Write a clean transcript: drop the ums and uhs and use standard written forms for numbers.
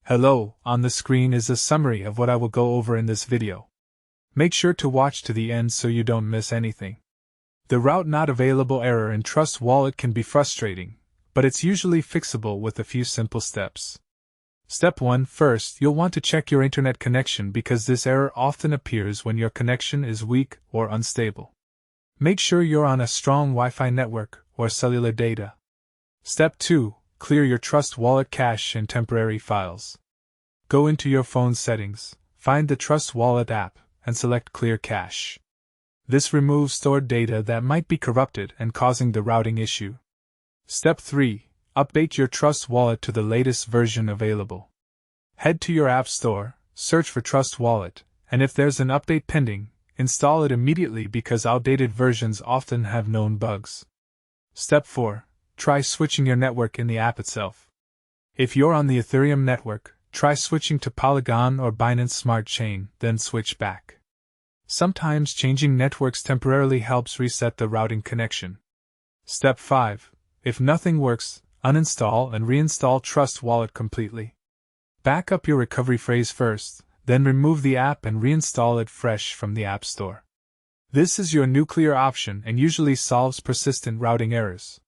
Hello, on the screen is a summary of what I will go over in this video. Make sure to watch to the end so you don't miss anything. The route not available error in Trust Wallet can be frustrating, but it's usually fixable with a few simple steps. Step 1. First, you'll want to check your internet connection because this error often appears when your connection is weak or unstable. Make sure you're on a strong Wi-Fi network or cellular data. Step 2. Clear your Trust Wallet cache and temporary files. Go into your phone settings, find the Trust Wallet app, and select Clear Cache. This removes stored data that might be corrupted and causing the routing issue. Step 3. Update your Trust Wallet to the latest version available. Head to your App Store, search for Trust Wallet, and if there's an update pending, install it immediately because outdated versions often have known bugs. Step 4. Try switching your network in the app itself. If you're on the Ethereum network, try switching to Polygon or Binance Smart Chain, then switch back. Sometimes changing networks temporarily helps reset the routing connection. Step 5. If nothing works, uninstall and reinstall Trust Wallet completely. Back up your recovery phrase first, then remove the app and reinstall it fresh from the App Store. This is your nuclear option and usually solves persistent routing errors.